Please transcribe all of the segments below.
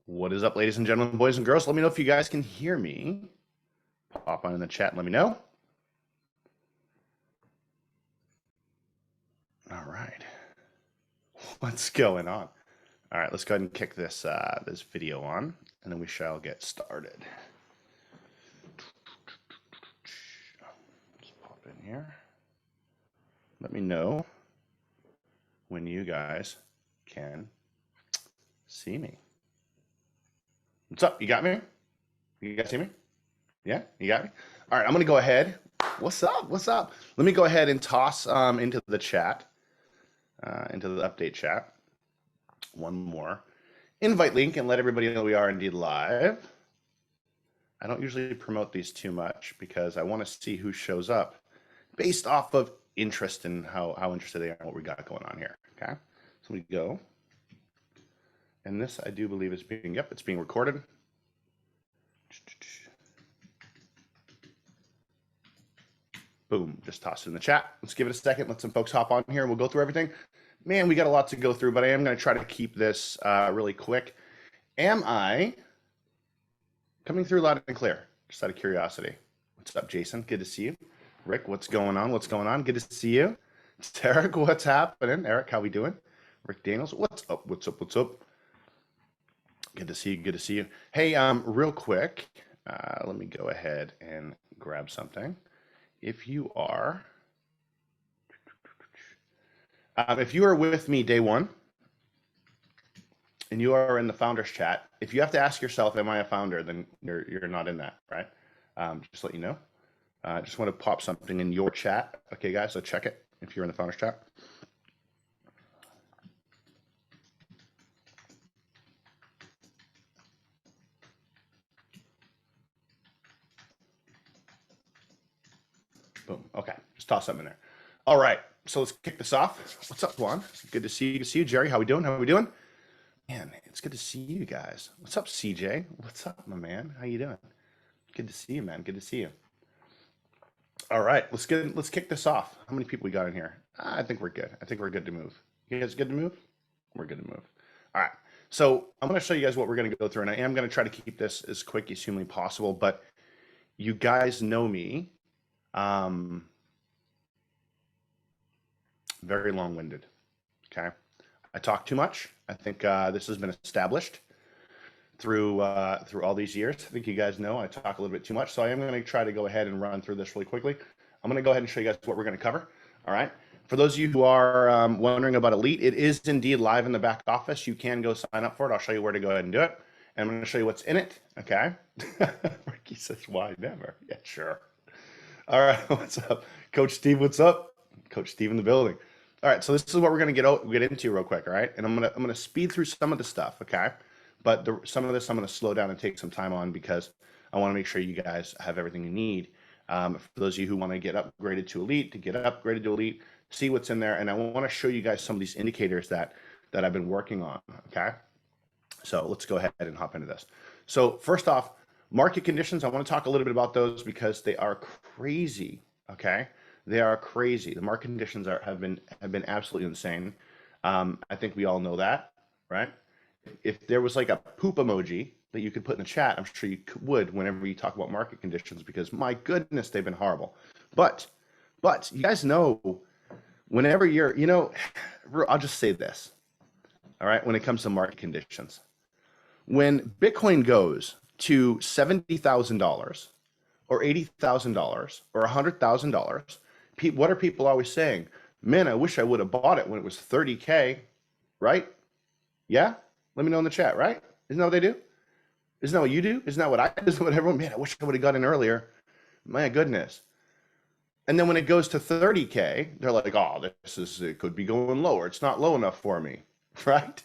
What is up, ladies and gentlemen, boys and girls? Let me know if you guys can hear me. Pop on in the chat and let me know. All right. What's going on? All right, let's go ahead and kick this this video on, and then we shall get started. Let's pop in here. Let me know when you guys can see me. What's up? You got me? You guys see me? Yeah, you got me? All right, I'm gonna go ahead. What's up? What's up? Let me go ahead and toss into the chat, into the update chat, one more invite link and let everybody know we are indeed live. I don't usually promote these too much because I want to see who shows up based off of interest and how interested they are in what we got going on here. Okay, so we go. And this, I do believe, is being, yep, it's being recorded. Boom, just toss it in the chat. Let's give it a second. Let some folks hop on here. We'll go through everything. Man, we got a lot to go through, but I am going to try to keep this really quick. Am I coming through loud and clear? Just out of curiosity. What's up, Jason? Good to see you. Rick, what's going on? What's going on? Good to see you. It's Eric, what's happening? Eric, how we doing? Rick Daniels, what's up? What's up? What's up? Good to see you. Good to see you. Hey, real quick, let me go ahead and grab something. If you are with me day one and you are in the founders chat, if you have to ask yourself, am I a founder? Then you're not in that, right? Just let you know. Just want to pop something in your chat. Okay, guys, so check it if you're in the founders chat. Boom. Okay, just toss something in there. All right, so let's kick this off. What's up, Juan? Good to see you. Good to see you, Jerry. How we doing? How we doing? Man, it's good to see you guys. What's up, CJ? What's up, my man? How you doing? Good to see you, man. Good to see you. All right, let's kick this off. How many people we got in here? I think we're good. I think we're good to move. You guys good to move? We're good to move. All right. So I'm going to show you guys what we're going to go through, and I am going to try to keep this as quick as humanly possible. But you guys know me. Very long-winded. Okay. I talk too much. I think this has been established through all these years. I think you guys know I talk a little bit too much, so I am going to try to go ahead and run through this really quickly. I'm going to go ahead and show you guys what we're going to cover. All right. For those of you who are wondering about Elite, it is indeed live in the back office. You can go sign up for it. I'll show you where to go ahead and do it. And I'm going to show you what's in it. Okay. Ricky says, why never? Yeah, sure. All right. What's up? Coach Steve, what's up? Coach Steve in the building. All right. So this is what we're going to get into real quick. All right. And I'm going to speed through some of the stuff. Okay. But some of this I'm going to slow down and take some time on because I want to make sure you guys have everything you need. For those of you who want to get upgraded to Elite, see what's in there. And I want to show you guys some of these indicators that I've been working on. Okay. So let's go ahead and hop into this. So first off, market conditions. I want to talk a little bit about those because they are crazy. Okay. They are crazy. The market conditions have been absolutely insane. I think we all know that, right? If there was like a poop emoji that you could put in the chat, I'm sure you would whenever you talk about market conditions, because my goodness, they've been horrible. But you guys know, whenever you're, I'll just say this, all right, when it comes to market conditions, when Bitcoin goes to $70,000 or $80,000 or $100,000, what are people always saying? Man, I wish I would have bought it when it was 30K, right? Yeah? Let me know in the chat, right? Isn't that what they do? Isn't that what you do? Isn't that what I do? Isn't that what everyone, man, I wish I would have got in earlier. My goodness. And then when it goes to 30K, they're like, oh, it could be going lower. It's not low enough for me, right?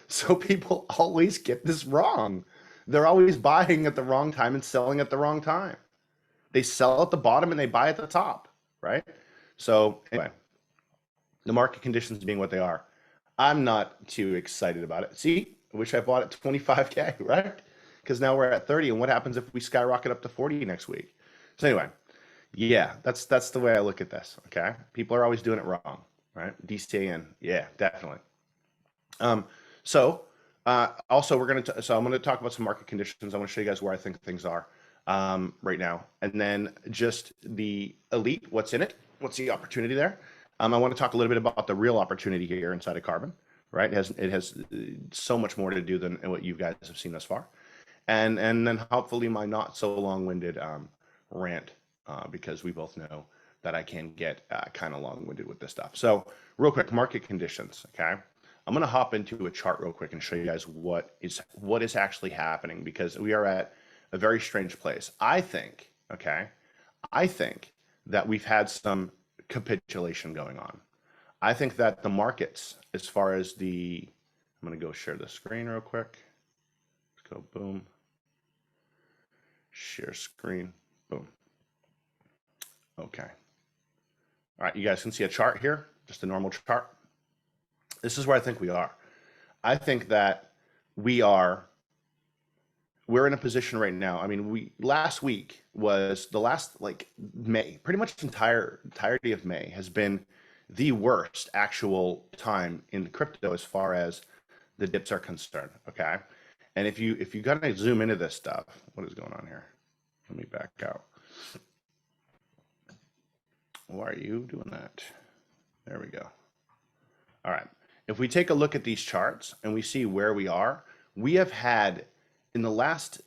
So people always get this wrong. They're always buying at the wrong time and selling at the wrong time. They sell at the bottom and they buy at the top, right? So anyway, the market conditions being what they are, I'm not too excited about it. See, I wish I bought at 25K, right? Because now we're at 30, and what happens if we skyrocket up to 40 next week? So anyway, yeah, that's the way I look at this, okay? People are always doing it wrong, right? DCAN, yeah, definitely. So Also, so I'm gonna talk about some market conditions. I want to show you guys where I think things are right now, and then just the elite, what's in it, what's the opportunity there. I want to talk a little bit about the real opportunity here inside of Karbon. Right, it has so much more to do than what you guys have seen thus far, and then hopefully my not so long-winded rant, because we both know that I can get kind of long-winded with this stuff. So real quick, market conditions. Okay, I'm gonna hop into a chart real quick and show you guys what is actually happening, because we are at a very strange place. I think, okay, I think that we've had some capitulation going on. I think that the markets, as far as I'm gonna go share the screen real quick. Let's go boom. Share screen, boom. Okay. All right, you guys can see a chart here, just a normal chart. This is where I think we are. I think that we're in a position right now. I mean, last week was the last, like, May, pretty much entirety of May has been the worst actual time in crypto as far as the dips are concerned. Okay. And if you gotta zoom into this stuff, what is going on here? Let me back out. Why are you doing that? There we go. All right. If we take a look at these charts and we see where we are, we have had in the last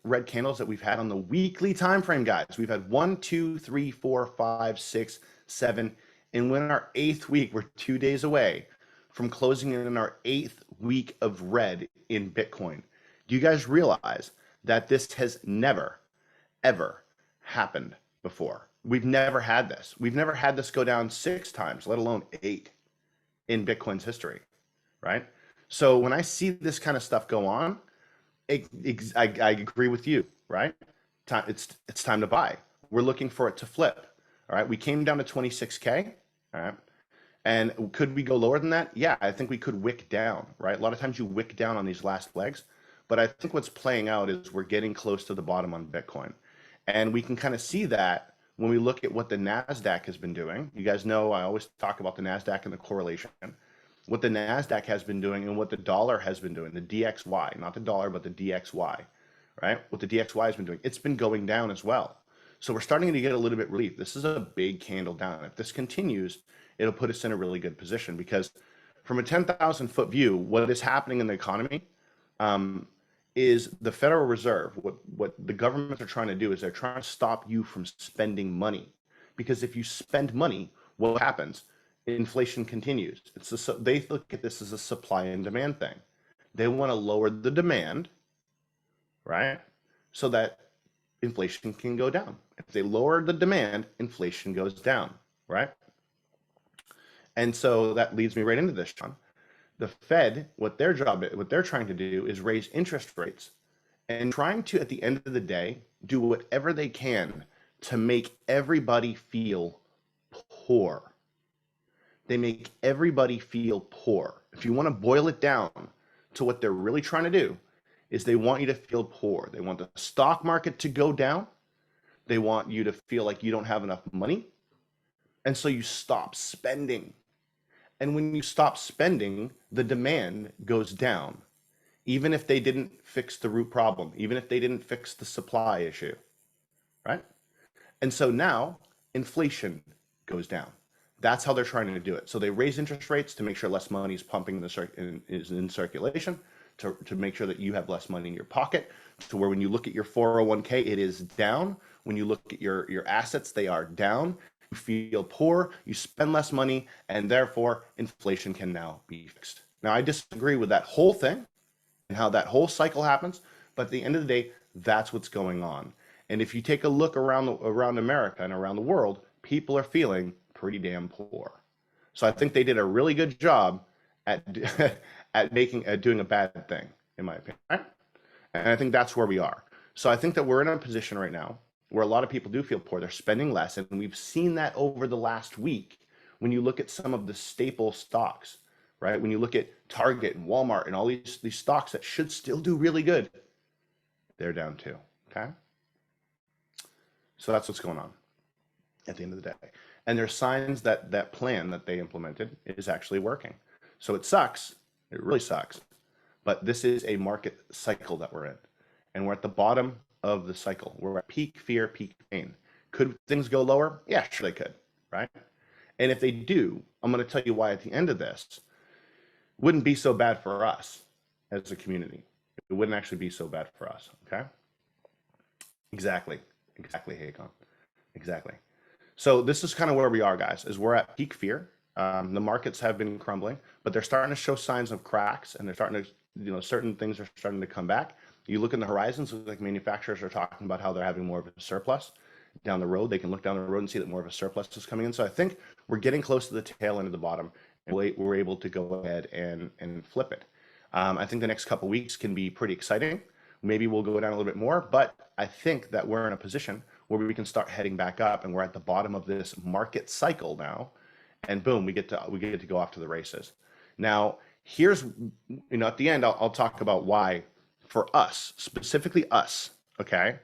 red candles that we've had on the weekly time frame, guys, we've had 1, 2, 3, 4, 5, 6, 7, and we're in our 8th week. We're 2 days away from closing in our 8th week of red in Bitcoin. Do you guys realize that this has never, ever happened before? We've never had this. We've never had this go down 6 times, let alone 8 in Bitcoin's history, right? So when I see this kind of stuff go on, I agree with you, right? It's time to buy. We're looking for it to flip. All right, we came down to 26K. All right, and could we go lower than that? Yeah, I think we could wick down, right? A lot of times you wick down on these last legs, but I think what's playing out is we're getting close to the bottom on Bitcoin, and we can kind of see that when we look at what the NASDAQ has been doing. You guys know I always talk about the NASDAQ and the correlation. What the NASDAQ has been doing and what the dollar has been doing, the DXY, not the dollar, but the DXY, right? What the DXY has been doing, it's been going down as well. So we're starting to get a little bit relief. This is a big candle down. If this continues, it'll put us in a really good position, because from a 10,000 foot view, what is happening in the economy is the Federal Reserve, what the governments are trying to do is they're trying to stop you from spending money. Because if you spend money, what happens? Inflation continues. They look at this as a supply and demand thing. They want to lower the demand, right? So that inflation can go down. If they lower the demand, inflation goes down, right? And so that leads me right into this, Sean. The Fed, what they're trying to do is raise interest rates and trying to, at the end of the day, do whatever they can to make everybody feel poor. They make everybody feel poor. If you want to boil it down to what they're really trying to do, is they want you to feel poor. They want the stock market to go down. They want you to feel like you don't have enough money. And so you stop spending. And when you stop spending, the demand goes down, even if they didn't fix the root problem, even if they didn't fix the supply issue, right? And so now inflation goes down. That's how they're trying to do it. So they raise interest rates to make sure less money is pumping is in circulation, to make sure that you have less money in your pocket, to where when you look at your 401k, it is down. When you look at your assets, they are down. You feel poor, you spend less money, and therefore inflation can now be fixed. Now, I disagree with that whole thing and how that whole cycle happens, but at the end of the day, that's what's going on. And if you take a look around America and around the world, people are feeling pretty damn poor. So I think they did a really good job at doing a bad thing, in my opinion. Right? And I think that's where we are. So I think that we're in a position right now where a lot of people do feel poor. They're spending less, and we've seen that over the last week. When you look at some of the staple stocks, right? When you look at Target and Walmart and all these stocks that should still do really good, they're down too. Okay. So that's what's going on at the end of the day. And there's signs that that plan that they implemented is actually working. So it sucks. It really sucks. but this is a market cycle that we're in, and we're at the bottom of the cycle. We're at peak fear, peak pain. Could things go lower? Yeah, sure they could, right? And if they do, I'm going to tell you why at the end of this wouldn't be so bad for us as a community. It wouldn't actually be so bad for us, okay? Exactly, Hakon, exactly. So this is kind of where we are, guys, is we're at peak fear. The markets have been crumbling, but they're starting to show signs of cracks, and they're starting to, certain things are starting to come back. You look in the horizons, like manufacturers are talking about how they're having more of a surplus down the road. They can look down the road and see that more of a surplus is coming in. So I think we're getting close to the tail end of the bottom, and we're able to go ahead and flip it. I think the next couple of weeks can be pretty exciting. Maybe we'll go down a little bit more, but I think that we're in a position where we can start heading back up, and we're at the bottom of this market cycle now, and boom, we get to go off to the races. Now, here's, at the end, I'll talk about why for us, specifically us, okay,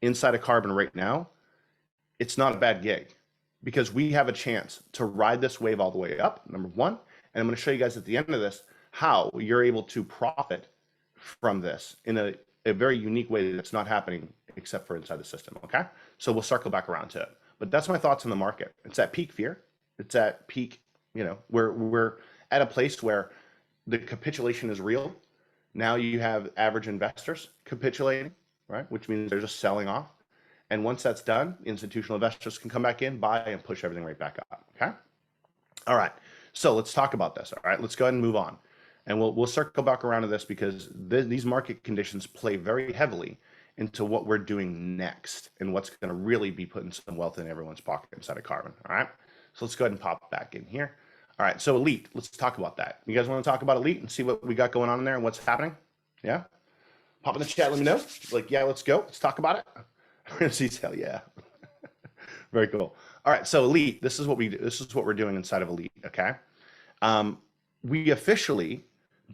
inside of Karbon right now, it's not a bad gig because we have a chance to ride this wave all the way up, number one, and I'm going to show you guys at the end of this how you're able to profit from this in a very unique way that's not happening except for inside the system, okay? So we'll circle back around to it. But that's my thoughts on the market. It's at peak fear. It's at peak, we're at a place where the capitulation is real. Now you have average investors capitulating, right? Which means they're just selling off. And once that's done, institutional investors can come back in, buy, and push everything right back up, okay? All right, so let's talk about this, all right? Let's go ahead and move on. And we'll circle back around to this because these market conditions play very heavily into what we're doing next and what's going to really be putting some wealth in everyone's pocket inside of Karbon. All right. So let's go ahead and pop back in here. All right. So Elite, let's talk about that. You guys want to talk about Elite and see what we got going on in there and what's happening? Yeah. Pop in the chat. Let me know. Like, yeah, let's go. Let's talk about it. Detail. Yeah. Very cool. All right. So Elite, this is what we do. This is what we're doing inside of Elite. Okay. We officially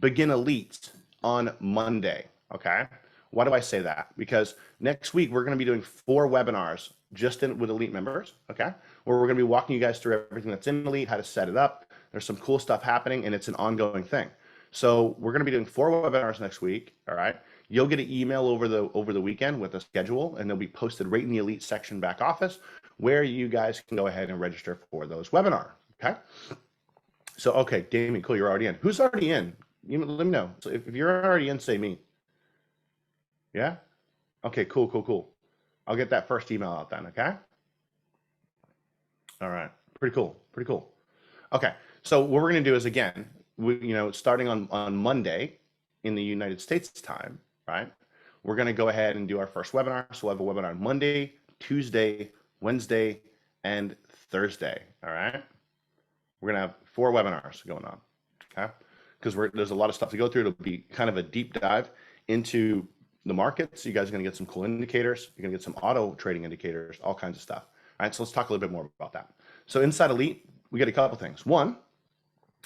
begin Elite on Monday, okay? Why do I say that? Because next week we're going to be doing 4 webinars just with Elite members, okay? Where we're going to be walking you guys through everything that's in Elite, how to set it up. There's some cool stuff happening, and it's an ongoing thing. So we're going to be doing 4 webinars next week, all right? You'll get an email over the weekend with a schedule, and they'll be posted right in the Elite section back office where you guys can go ahead and register for those webinars, okay? So, okay, Damien, cool, you're already in. Who's already in? Let me know. So if you're already in, say me. Yeah? Okay, cool. I'll get that first email out then, okay? All right, pretty cool. Okay, so what we're gonna do is, again, starting on Monday in the United States time, right? We're gonna go ahead and do our first webinar. So we'll have a webinar on Monday, Tuesday, Wednesday, and Thursday, all right? We're gonna have 4 webinars going on, okay? Because there's a lot of stuff to go through. It'll be kind of a deep dive into the markets. You guys are going to get some cool indicators. You're going to get some auto trading indicators, all kinds of stuff. All right, so let's talk a little bit more about that. So inside Elite, we get a couple things. One,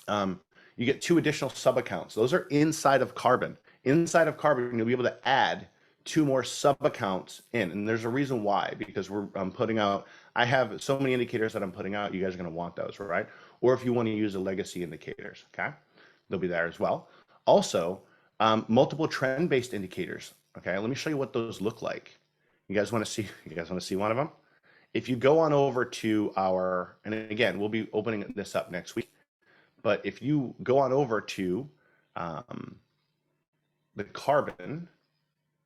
you get 2 additional sub accounts. Those are inside of Karbon. Inside of Karbon, you'll be able to add 2 more sub accounts in, and there's a reason why. Because I'm putting out. I have so many indicators that I'm putting out. You guys are going to want those, right? Or if you want to use the legacy indicators, okay? They'll be there as well. Also, multiple trend-based indicators. Okay, let me show you what those look like. You guys want to see one of them? If you go on over to our, and again, we'll be opening this up next week. But if you go on over to the Karbon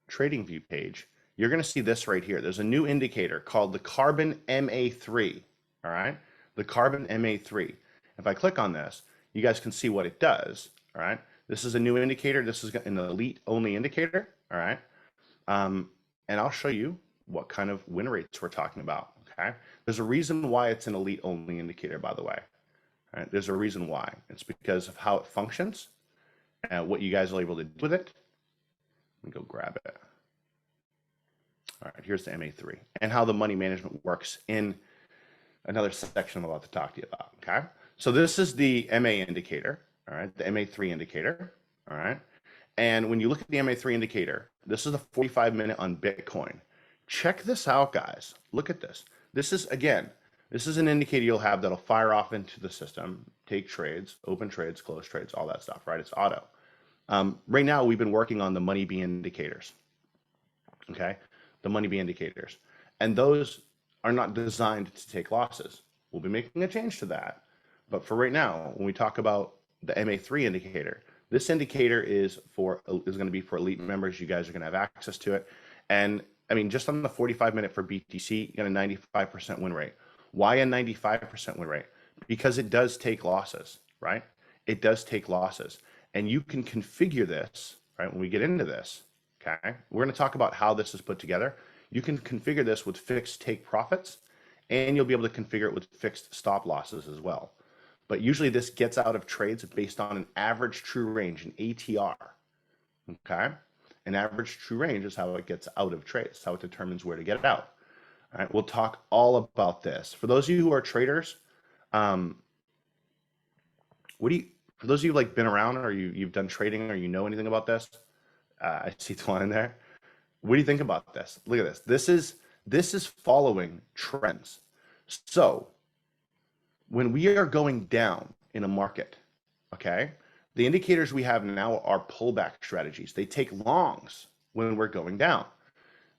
Trading View page, you're going to see this right here. There's a new indicator called the Karbon MA3. All right, the Karbon MA3. If I click on this, you guys can see what it does, all right? This is a new indicator. This is an Elite only indicator, all right? And I'll show you what kind of win rates we're talking about, okay? There's a reason why it's an Elite only indicator, by the way, all right? There's a reason why. It's because of how it functions and what you guys are able to do with it. Let me go grab it. All right, here's the MA3 and how the money management works in another section I'm about to talk to you about, okay? So this is the MA indicator, all right, the MA3 indicator, all right? And when you look at the MA3 indicator, this is the 45-minute on Bitcoin. Check this out, guys. Look at this. This is an indicator you'll have that'll fire off into the system, take trades, open trades, close trades, all that stuff, right? It's auto. Right now, we've been working on the money B indicators. Okay, the money B indicators, and those are not designed to take losses. We'll be making a change to that. But for right now, when we talk about the MA3 indicator, this indicator is going to be for elite members. You guys are going to have access to it. And I mean, just on the 45-minute for BTC, you got a 95% win rate. Why a 95% win rate? Because it does take losses, right? It does take losses. And you can configure this, right? When we get into this, okay, we're going to talk about how this is put together. You can configure this with fixed take profits, and you'll be able to configure it with fixed stop losses as well. But usually this gets out of trades based on an average true range, an ATR. Okay, an average true range is how it gets out of trades, how it determines where to get it out. All right, we'll talk all about this. For those of you who are traders, for those of you like been around or you've done trading or you know anything about this, I see one in there. What do you think about this? Look at this. This is following trends. So when we are going down in a market, okay, the indicators we have now are pullback strategies. They take longs when we're going down.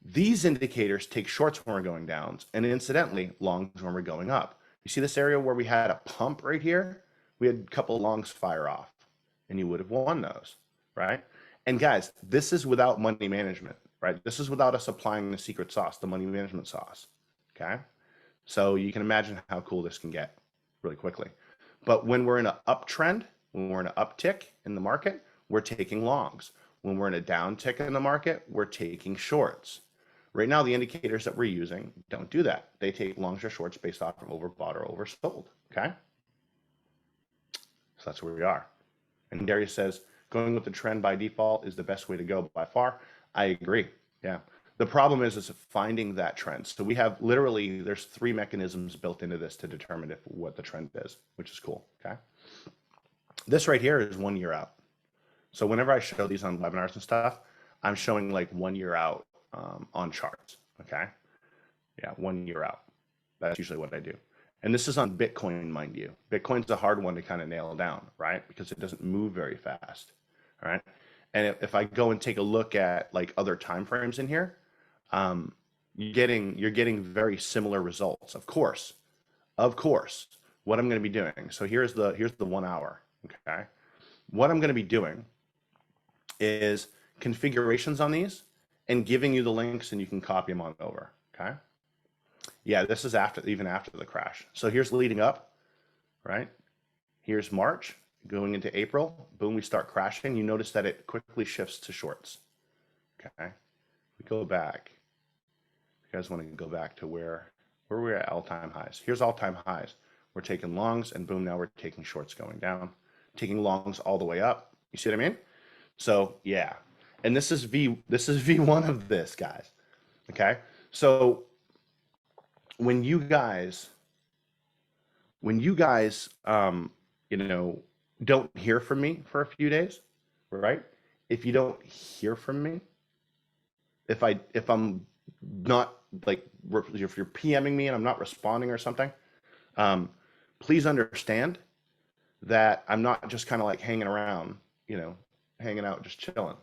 These indicators take shorts when we're going down, and incidentally, longs when we're going up. You see this area where we had a pump right here? We had a couple longs fire off, and you would have won those, right? And guys, this is without money management, right? This is without us applying the secret sauce, the money management sauce, okay? So you can imagine how cool this can get really quickly. But when we're in an uptrend, when we're in an uptick in the market, we're taking longs. When we're in a downtick in the market, we're taking shorts. Right now, the indicators that we're using don't do that. They take longs or shorts based off of overbought or oversold, okay? So that's where we are. And Darius says, going with the trend by default is the best way to go by far. I agree, yeah. The problem is finding that trend. So we have literally, there's 3 mechanisms built into this to determine what the trend is, which is cool, okay? This right here is 1 year out. So whenever I show these on webinars and stuff, I'm showing like 1 year out on charts, okay? Yeah, 1 year out. That's usually what I do. And this is on Bitcoin, mind you. Bitcoin's a hard one to kind of nail down, right? Because it doesn't move very fast, all right? And if I go and take a look at like other time frames in here, you're getting very similar results. Of course, what I'm going to be doing. So here's the 1 hour, okay? What I'm going to be doing is configurations on these and giving you the links, and you can copy them on over, okay? Yeah, this is even after the crash. So here's leading up, right? Here's March, going into April. Boom, we start crashing. You notice that it quickly shifts to shorts, okay? We go back. You guys want to go back to where we're at all-time highs. Here's all-time highs. We're taking longs, and boom, now we're taking shorts going down, taking longs all the way up. You see what I mean? So yeah, and this is V1 of this, guys. Okay, so when you guys you know, don't hear from me for a few days, right? If you don't hear from me, if I'm not like, if you're PMing me and I'm not responding or something, please understand that I'm not just kind of like hanging around, you know, hanging out, just chilling,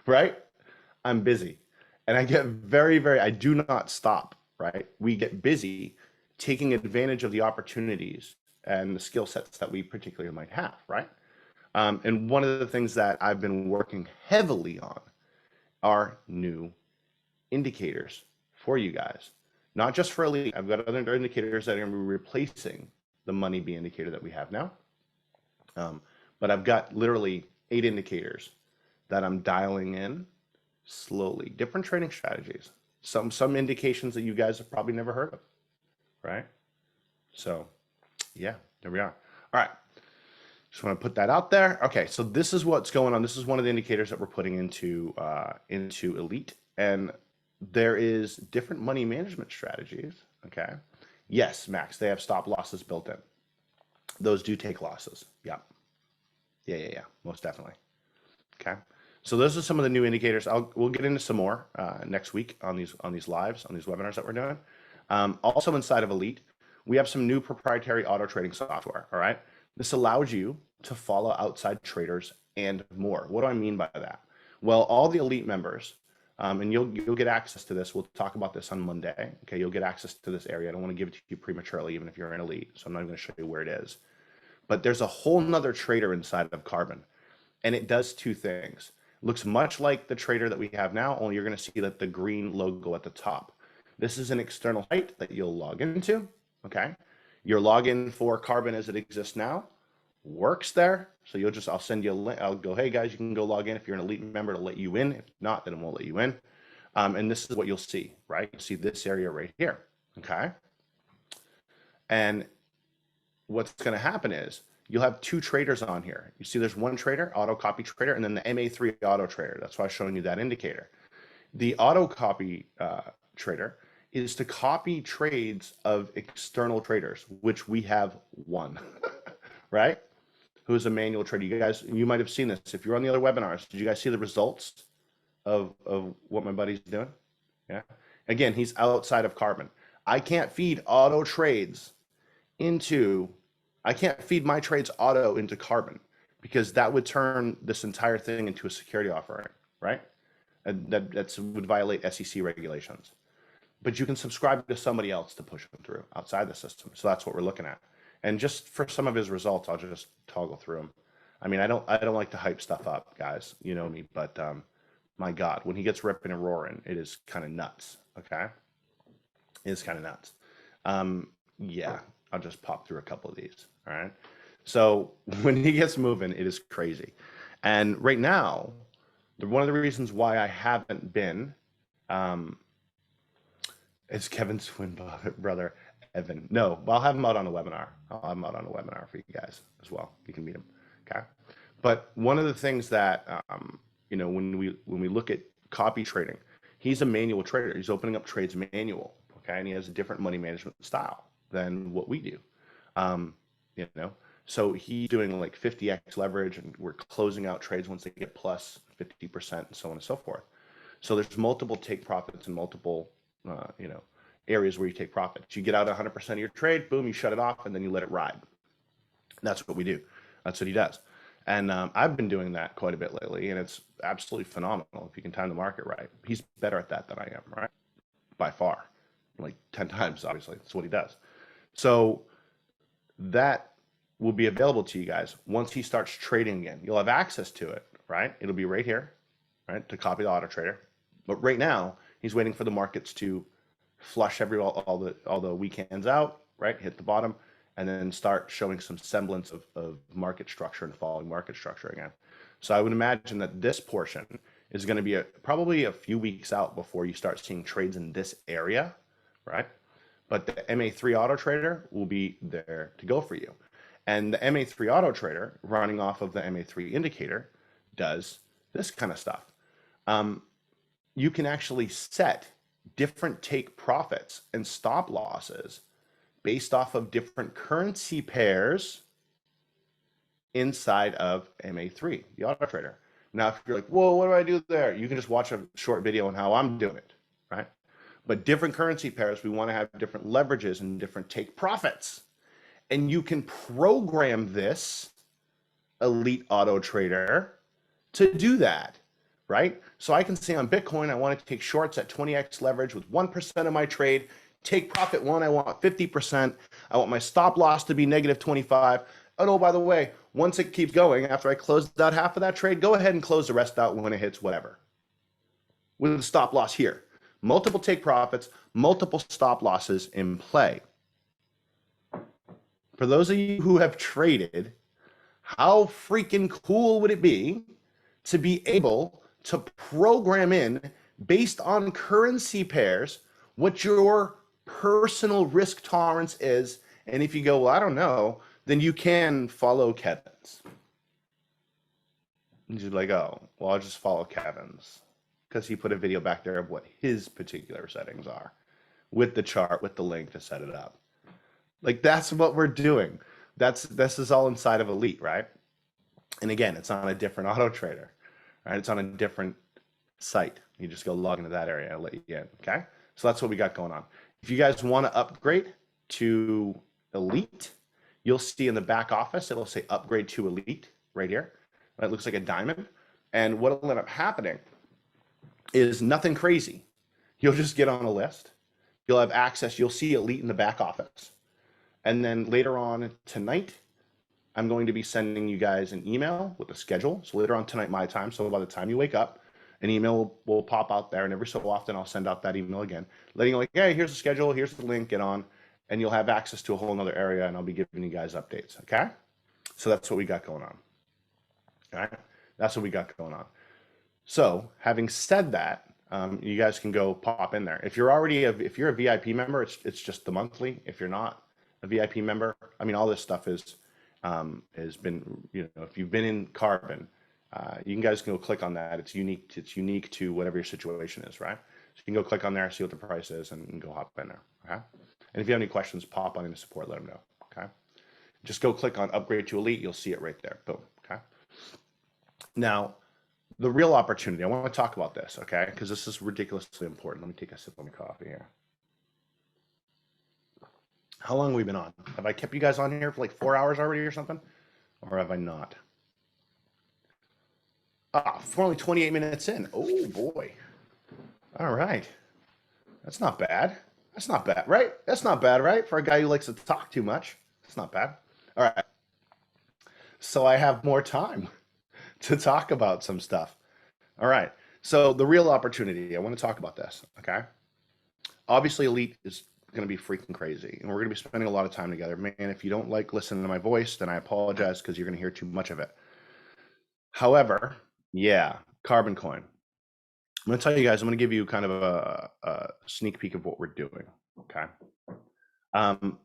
right? I'm busy, and I get I do not stop, right? We get busy taking advantage of the opportunities and the skill sets that we particularly might have, right? And one of the things that I've been working heavily on are new indicators for you guys, not just for Elite. I've got other indicators that are going to be replacing the money B indicator that we have now. But I've got literally 8 indicators that I'm dialing in slowly, different trading strategies, some indications that you guys have probably never heard of, right? So yeah, there we are. All right, just want to put that out there. Okay, so this is what's going on. This is one of the indicators that we're putting into Elite, and there is different money management strategies. Okay, yes, Max, they have stop losses built in. Those do take losses. Yeah, most definitely. Okay, so those are some of the new indicators. We'll get into some more next week on these lives, on these webinars that we're doing. Also inside of Elite, we have some new proprietary auto trading software. All right, this allows you to follow outside traders and more. What do I mean by that? Well, all the elite members, and you'll get access to this. We'll talk about this on Monday. Okay, you'll get access to this area. I don't want to give it to you prematurely, even if you're an elite. So I'm not going to show you where it is. But there's a whole nother trader inside of Karbon, and it does two things. It looks much like the trader that we have now, only you're going to see that the green logo at the top. This is an external site that you'll log into. Okay, your login for Karbon as it exists now works there. So I'll send you a link. I'll go, hey guys, you can go log in. If you're an elite member, to let you in. If not, then it won't let you in. And this is what you'll see, right? You'll see this area right here. Okay. And what's going to happen is you'll have two traders on here. You see there's one trader, auto copy trader, and then the MA3 auto trader. That's why I'm showing you that indicator. The auto copy trader is to copy trades of external traders, which we have one, right? Who's a manual trader. You guys, you might have seen this. If you're on the other webinars, did you guys see the results of what my buddy's doing? Yeah. Again, he's outside of Karbon. I can't feed auto trades I can't feed my trades auto into Karbon because that would turn this entire thing into a security offering, right? And that would violate SEC regulations. But you can subscribe to somebody else to push them through outside the system. So that's what we're looking at. And just for some of his results, I'll just toggle through them. I mean, I don't like to hype stuff up, guys. You know me, but my God, when he gets ripping and roaring, it is kind of nuts. Okay, it is kind of nuts. Yeah, I'll just pop through a couple of these. All right. So when he gets moving, it is crazy. And right now, one of the reasons why I haven't been, is Kevin's twin brother. Evan. No, I'll have him out on a webinar. I'll have him out on a webinar for you guys as well. You can meet him. Okay. But one of the things that, you know, when we look at copy trading, he's a manual trader. He's opening up trades manual. Okay. And he has a different money management style than what we do. You know, so he's doing like 50x leverage and we're closing out trades once they get plus 50% and so on and so forth. So there's multiple take profits and multiple, you know, areas where you take profits. You get out 100% of your trade, boom, you shut it off, and then you let it ride. That's what we do. That's what he does. And I've been doing that quite a bit lately, and it's absolutely phenomenal if you can time the market right. He's better at that than I am, right? By far, like 10 times, obviously. That's what he does. So that will be available to you guys once he starts trading again. You'll have access to it, right? It'll be right here, right, to copy the auto trader. But right now, he's waiting for the markets to flush all the weekends out, right? Hit the bottom, and then start showing some semblance of market structure and falling market structure again. So I would imagine that this portion is going to be probably a few weeks out before you start seeing trades in this area, right? But the MA3 auto trader will be there to go for you. And the MA3 auto trader running off of the MA3 indicator does this kind of stuff. You can actually set different take profits and stop losses based off of different currency pairs inside of MA3, the auto trader. Now, if you're like, whoa, what do I do there? You can just watch a short video on how I'm doing it, right? But different currency pairs, we want to have different leverages and different take profits. And you can program this elite auto trader to do that, right? So I can say on Bitcoin, I want to take shorts at 20x leverage with 1% of my trade. Take profit one, I want 50%. I want my stop loss to be negative 25. Oh, by the way, once it keeps going, after I close out half of that trade, go ahead and close the rest out when it hits whatever. With the stop loss here. Multiple take profits, multiple stop losses in play. For those of you who have traded, how freaking cool would it be to be able to program in based on currency pairs what your personal risk tolerance is? And if you go, well, I don't know, then you can follow Kevin's. And you're like, oh, well, I'll just follow Kevin's because he put a video back there of what his particular settings are with the chart, with the link to set it up. Like, that's what we're doing. This is all inside of Elite, right? And again, it's on a different auto trader, right? It's on a different site. You just go log into that area and I'll let you in, okay? So that's what we got going on. If you guys want to upgrade to Elite, you'll see in the back office, it'll say upgrade to Elite right here, It looks like a diamond. And what'll end up happening is nothing crazy. You'll just get on a list. You'll have access. You'll see Elite in the back office. And then later on tonight, I'm going to be sending you guys an email with a schedule. So later on tonight, my time. So by the time you wake up, an email will pop out there. And every so often, I'll send out that email again, letting you know, like, hey, here's the schedule. Here's the link. Get on. And you'll have access to a whole other area. And I'll be giving you guys updates. Okay? So that's what we got going on. All right? That's what we got going on. So having said that, you guys can go pop in there. If you're if you're a VIP member, it's just the monthly. If you're not a VIP member, I mean, all this stuff has been, if you've been in Karbon, you guys can go click on that. It's unique to whatever your situation is, right? So you can go click on there, see what the price is, and go hop in there. Okay. And if you have any questions, pop on into support, let them know. Okay. Just go click on upgrade to Elite. You'll see it right there. Boom. Okay. Now, the real opportunity, I want to talk about this, okay? Because this is ridiculously important. Let me take a sip of my coffee here. How long have we been on? Have I kept you guys on here for like 4 hours already or something? Or have I not? We're only 28 minutes in. Oh, boy. All right. That's not bad. That's not bad, right? That's not bad, right? For a guy who likes to talk too much. That's not bad. All right. So I have more time to talk about some stuff. All right. So the real opportunity, I want to talk about this. Okay. Obviously, Elite is going to be freaking crazy, and we're going to be spending a lot of time together. Man, if you don't like listening to my voice, then I apologize because you're going to hear too much of it. However, yeah, Karbon Coin. I'm going to tell you guys, I'm going to give you kind of a sneak peek of what we're doing. Okay.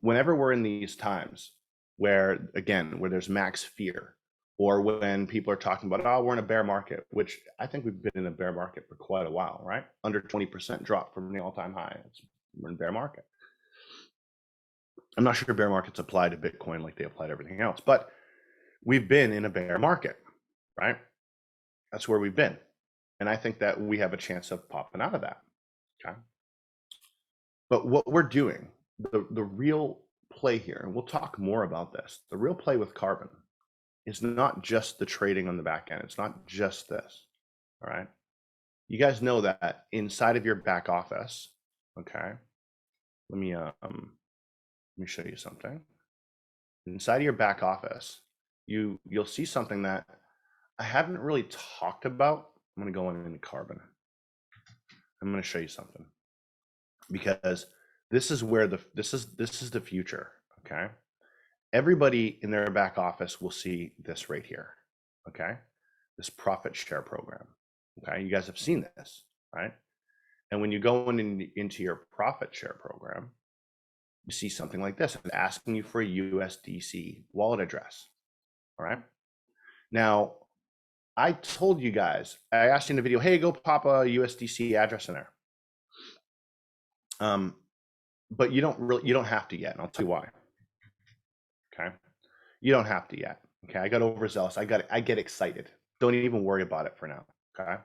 Whenever we're in these times where there's max fear, or when people are talking about, oh, we're in a bear market, which I think we've been in a bear market for quite a while, right? Under 20% drop from the all-time high. We're in a bear market. I'm not sure bear markets apply to Bitcoin like they apply to everything else, but we've been in a bear market, right? That's where we've been. And I think that we have a chance of popping out of that, okay? But what we're doing, the real play here, and we'll talk more about this, the real play with Karbon, it's not just the trading on the back end. It's not just this. All right. You guys know that inside of your back office. Okay. Let me show you something. Inside of your back office, you'll see something that I haven't really talked about. I'm going to go into Karbon. I'm going to show you something because this is where this is the future. Okay. Everybody in their back office will see this right here, okay? This profit share program, okay? You guys have seen this, right? And when you go into your profit share program, you see something like this, asking you for a USDC wallet address, all right? Now, I told you guys, I asked you in the video, hey, go pop a USDC address in there. But you don't have to yet, and I'll tell you why. Okay. You don't have to yet. Okay. I got overzealous. I get excited. Don't even worry about it for now. Okay.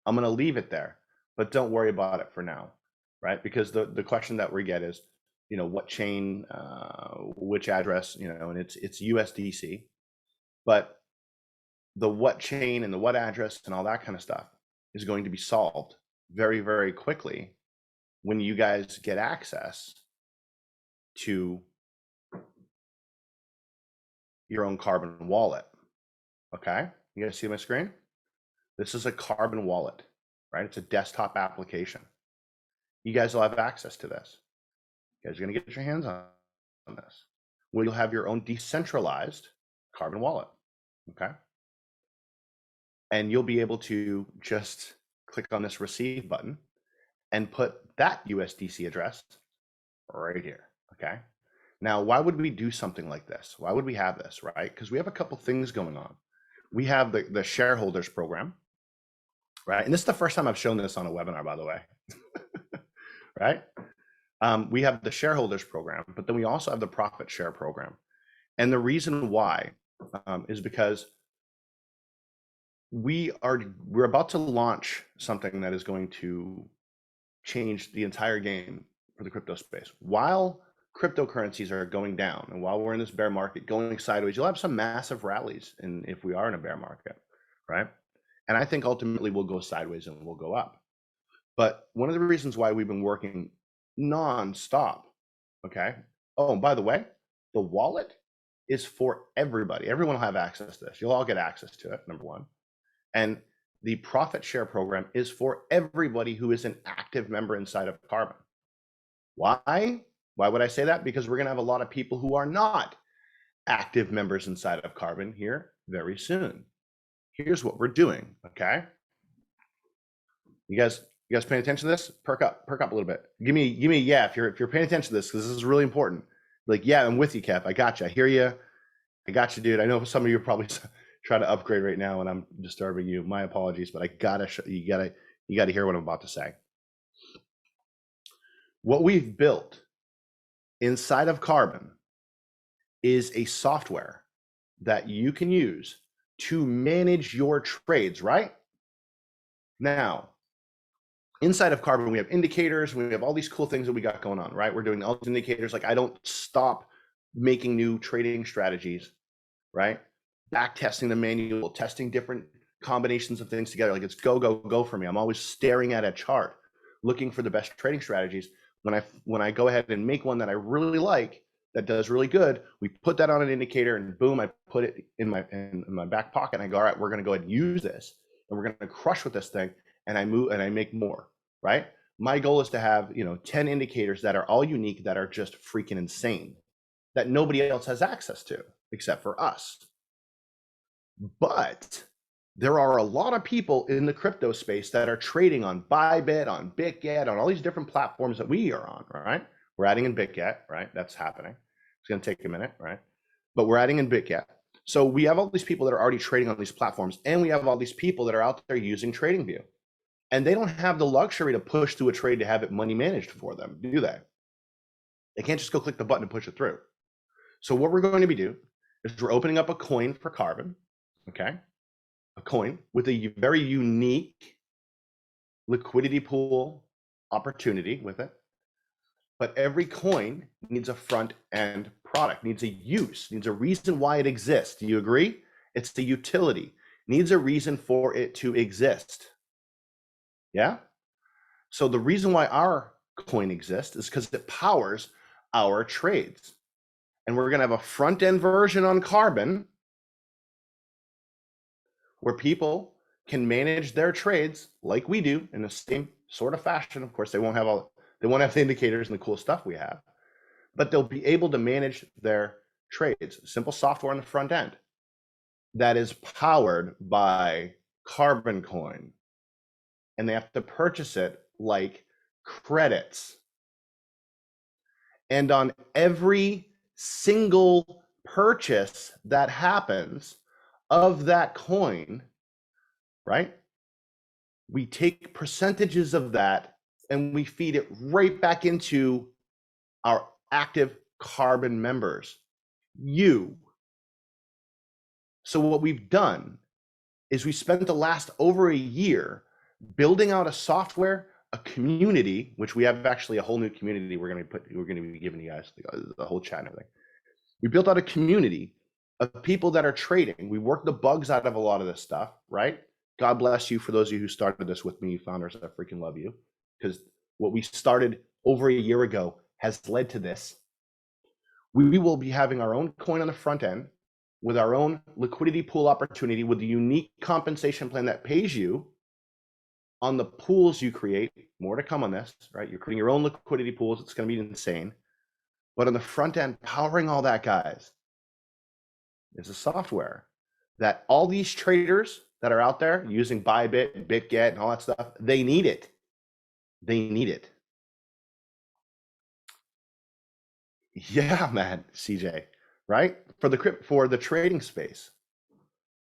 I'm going to leave it there, but don't worry about it for now. Right. Because the question that we get is, what chain, which address, and it's USDC, but the what chain and the what address and all that kind of stuff is going to be solved very, very quickly when you guys get access to your own Karbon wallet. Okay, you guys see my screen? This is a Karbon wallet, right? It's a desktop application. You guys will have access to this. You guys are going to get your hands on this. Well, you'll have your own decentralized Karbon wallet. Okay, and you'll be able to just click on this receive button and put that USDC address right here. Okay. Now, why would we do something like this? Why would we have this, right? Because we have a couple things going on. We have the shareholders program, right? And this is the first time I've shown this on a webinar, by the way, right? We have the shareholders program, but then we also have the profit share program. And the reason why is because we're about to launch something that is going to change the entire game for the crypto space. While cryptocurrencies are going down, and while we're in this bear market going sideways, you'll have some massive rallies if we are in a bear market. right? And I think ultimately we'll go sideways and we'll go up. But one of the reasons why we've been working nonstop, okay? Oh, and by the way, the wallet is for everybody. Everyone will have access to this. You'll all get access to it, number one. And the profit share program is for everybody who is an active member inside of Karbon. Why? Why would I say that? Because we're going to have a lot of people who are not active members inside of Karbon here very soon. Here's what we're doing, okay? You guys paying attention to this? Perk up a little bit. Give me a yeah if you're paying attention to this, because this is really important. Like, yeah, I'm with you, Cap. I got you. I hear you. I got you, dude. I know some of you are probably trying to upgrade right now, and I'm disturbing you. My apologies, but I gotta you gotta hear what I'm about to say. What we've built inside of Karbon is a software that you can use to manage your trades, right? Now, inside of Karbon, we have indicators, we have all these cool things that we got going on, right? We're doing all these indicators. Like, I don't stop making new trading strategies, right? Back testing the manual, testing different combinations of things together. Like, it's go for me. I'm always staring at a chart, looking for the best trading strategies. When I go ahead and make one that I really like, that does really good, we put that on an indicator, and boom, I put it in my back pocket, and I go, all right, we're going to go ahead and use this, and we're going to crush with this thing, and I move and I make more, right? My goal is to have 10 indicators that are all unique, that are just freaking insane, that nobody else has access to except for us. But there are a lot of people in the crypto space that are trading on Bybit, on Bitget, on all these different platforms that we are on, right? We're adding in Bitget, right? That's happening. It's going to take a minute, right? But we're adding in Bitget. So we have all these people that are already trading on these platforms, and we have all these people that are out there using TradingView. And they don't have the luxury to push through a trade to have it money managed for them, do they? They can't just go click the button and push it through. So what we're going to be doing is we're opening up a coin for Karbon, okay? A coin with a very unique liquidity pool opportunity with it. But every coin needs a front end product, needs a use, needs a reason why it exists. Do you agree? It's the utility, needs a reason for it to exist. Yeah? So the reason why our coin exists is because it powers our trades. And we're going to have a front end version on Karbon where people can manage their trades like we do in the same sort of fashion. Of course, they won't have the indicators and the cool stuff we have, but they'll be able to manage their trades. Simple software on the front end that is powered by Karbon Coin, and they have to purchase it like credits. And on every single purchase that happens of that coin, right? We take percentages of that and we feed it right back into our active Karbon members, you. So what we've done is we spent the last over a year building out a software, a community, which we have actually a whole new community we're going to be giving you guys the whole chat and everything. We built out a community of people that are trading. We worked the bugs out of a lot of this stuff, right? God bless you for those of you who started this with me, you founders. I freaking love you, because what we started over a year ago has led to this. We will be having our own coin on the front end with our own liquidity pool opportunity, with a unique compensation plan that pays you on the pools you create. More to come on this, right? You're creating your own liquidity pools. It's going to be insane. But on the front end, powering all that, guys, is a software that all these traders that are out there using Bybit and Bitget and all that stuff, they need it. They need it. Yeah, man, CJ, right? For the trading space,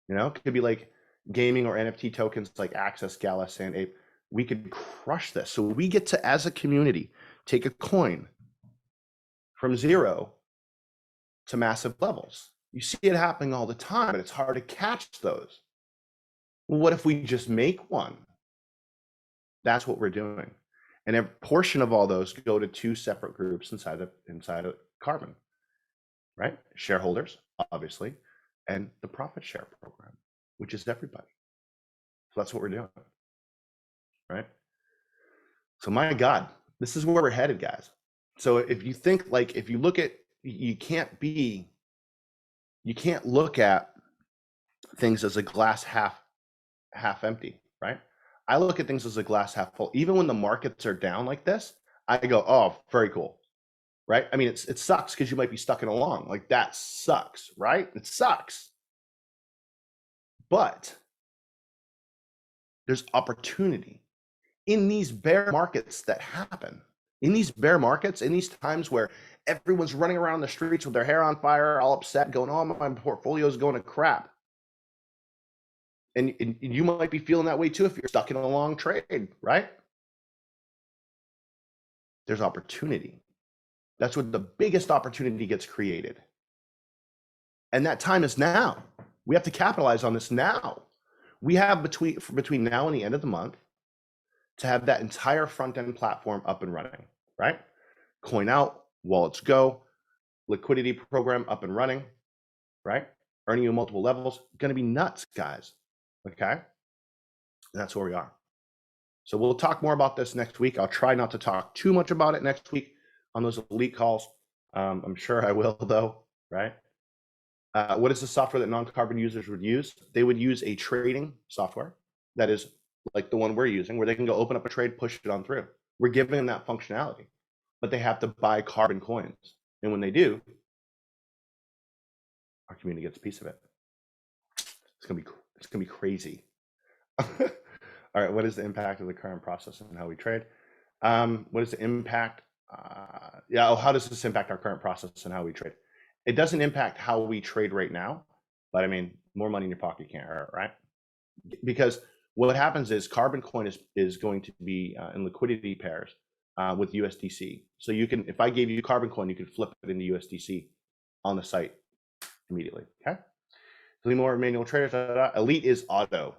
it could be like gaming or NFT tokens like Access, Gala, Sand Ape. We could crush this. So we get to, as a community, take a coin from zero to massive levels. You see it happening all the time, but it's hard to catch those. Well, what if we just make one? That's what we're doing. And a portion of all those go to two separate groups inside of Karbon, right? Shareholders, obviously, and the profit share program, which is everybody. So that's what we're doing, right? So my God, this is where we're headed, guys. So if you think, like, if you look at, you can't look at things as a glass half empty, right? I look at things as a glass half full. Even when the markets are down like this, I go, oh, very cool, right? I mean, it sucks because you might be stuck in a long. Like, that sucks, right? It sucks. But there's opportunity in these bear markets that happen. In these bear markets, in these times where everyone's running around the streets with their hair on fire, all upset, going, oh, my portfolio is going to crap. And you might be feeling that way too if you're stuck in a long trade, right? There's opportunity. That's when the biggest opportunity gets created. And that time is now. We have to capitalize on this now. We have between now and the end of the month to have that entire front end platform up and running, right? Coin out, wallets go, liquidity program up and running, right? Earning you multiple levels, going to be nuts, guys. Okay. And that's where we are. So we'll talk more about this next week. I'll try not to talk too much about it next week on those elite calls. I'm sure I will, though, right? What is the software that non-carbon users would use? They would use a trading software that is like the one we're using, where they can go open up a trade, push it on through. We're giving them that functionality, but they have to buy carbon coins. And when they do, our community gets a piece of it. It's gonna be crazy. All right, what is the impact of the current process and how we trade? What is the impact? How does this impact our current process and how we trade? It doesn't impact how we trade right now, but I mean, more money in your pocket can't hurt, right? Because what happens is Karbon Coin is going to be in liquidity pairs with USDC. So you can, if I gave you Karbon Coin, you could flip it into USDC on the site immediately. Okay. So more manual traders. Elite is auto,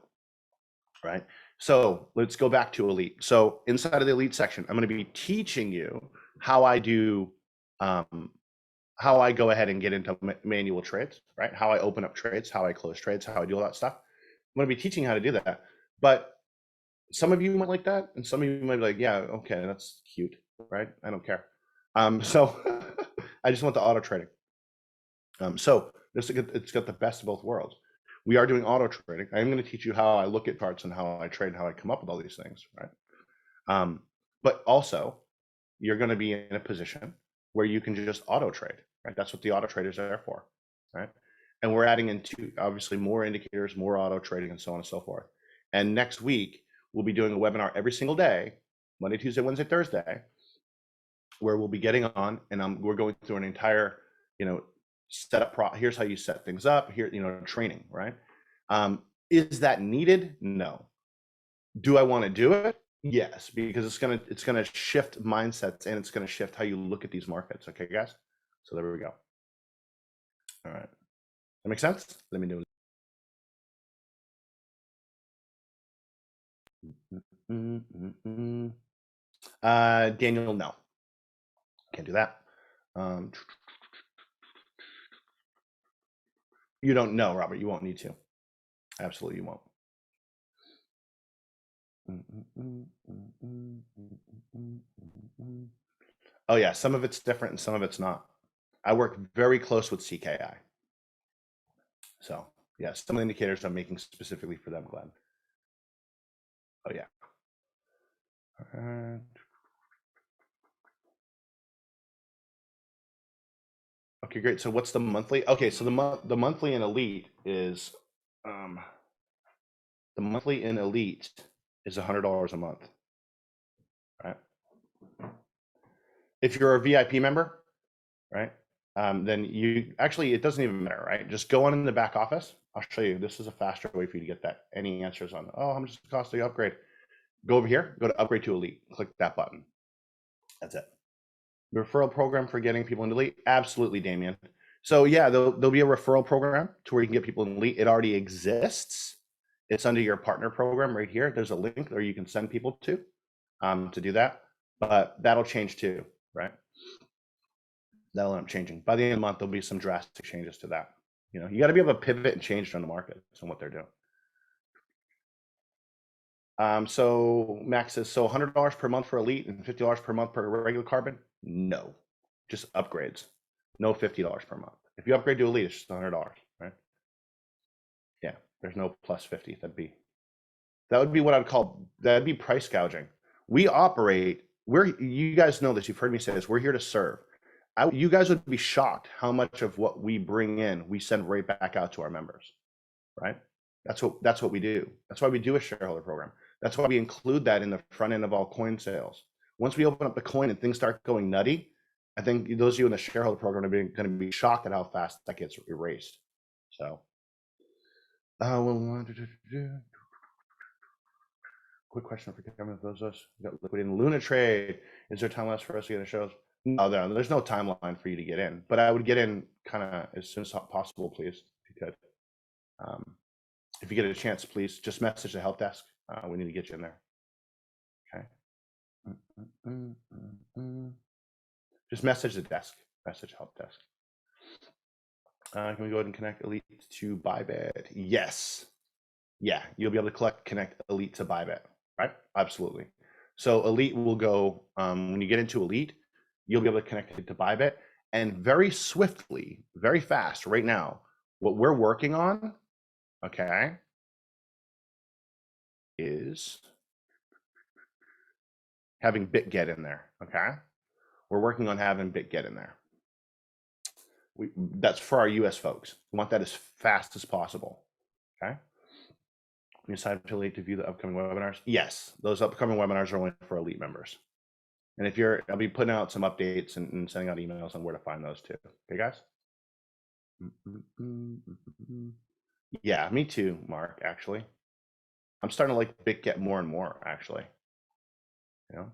right? So let's go back to Elite. So inside of the Elite section, I'm going to be teaching you how I do, how I go ahead and get into manual trades, right? How I open up trades, how I close trades, how I do all that stuff. I'm going to be teaching how to do that. But some of you might like that, and some of you might be like, yeah, okay, that's cute, right? I don't care. So I just want the auto trading. So it's got the best of both worlds. We are doing auto trading. I'm going to teach you how I look at charts and how I trade and how I come up with all these things, right? But also, you're going to be in a position where you can just auto trade, right? That's what the auto traders are there for, right? And we're adding into obviously more indicators, more auto trading, and so on and so forth. And next week, we'll be doing a webinar every single day, Monday, Tuesday, Wednesday, Thursday, where we'll be getting on and we're going through an entire, setup. Here's how you set things up. Here, training, right? Is that needed? No. Do I want to do it? Yes, because it's gonna shift mindsets and it's gonna shift how you look at these markets. Okay, guys. So there we go. All right. That makes sense? Let me do it. Daniel, no. Can't do that. You don't know, Robert. You won't need to. Absolutely, you won't. Oh yeah, some of it's different and some of it's not. I work very close with CKI. So yeah, some of the indicators I'm making specifically for them, Glenn. Oh yeah. Okay, great. So what's the monthly? Okay, so the monthly in Elite is the monthly in Elite is $100 a month, right? If you're a VIP member, right, then you actually, it doesn't even matter, right? Just go on in the back office. I'll show you. This is a faster way for you to get that. Any answers on, oh, how much does it cost to upgrade? Go over here, go to upgrade to Elite, click that button. That's it. Referral program for getting people into Elite? Absolutely, Damien. So yeah, there'll be a referral program to where you can get people in Elite. It already exists. It's under your partner program right here. There's a link there you can send people to do that, but that'll change too, right? That'll end up changing. By the end of the month, there'll be some drastic changes to that. You got to be able to pivot and change on the market and what they're doing. So Max says, so $100 per month for Elite and $50 per month per regular Karbon? No, just upgrades. No $50 per month. If you upgrade to Elite, it's just $100, right? Yeah, there's no plus 50. That would be what I'd call, that'd be price gouging. We operate, you guys know this, you've heard me say this, we're here to serve. You guys would be shocked how much of what we bring in, we send right back out to our members, right? That's what we do. That's why we do a shareholder program. That's why we include that in the front end of all coin sales. Once we open up the coin and things start going nutty, I think those of you in the shareholder program are going to be shocked at how fast that gets erased. So, quick question for Kevin. Those of us got liquid in Luna trade. Is there time lapse for us to get in shows? No, there's no timeline for you to get in, but I would get in kind of as soon as possible, please, if you could. If you get a chance, please just message the help desk. We need to get you in there. Okay. Just message the desk. Message help desk. Can we go ahead and connect Elite to Bybit? Yes. Yeah, you'll be able to connect Elite to Bybit, right? Absolutely. So Elite will go, when you get into Elite, you'll be able to connect it to Bybit, and very swiftly, very fast right now, what we're working on, okay, is having Bitget in there, okay? We're working on having Bitget in there. That's for our US folks. We want that as fast as possible, okay? We decided to Elite to view the upcoming webinars. Yes, those upcoming webinars are only for Elite members. And if you're, I'll be putting out some updates and sending out emails on where to find those too. Okay, guys? Yeah, me too, Mark, actually. I'm starting to like Bitget more and more, actually. You know,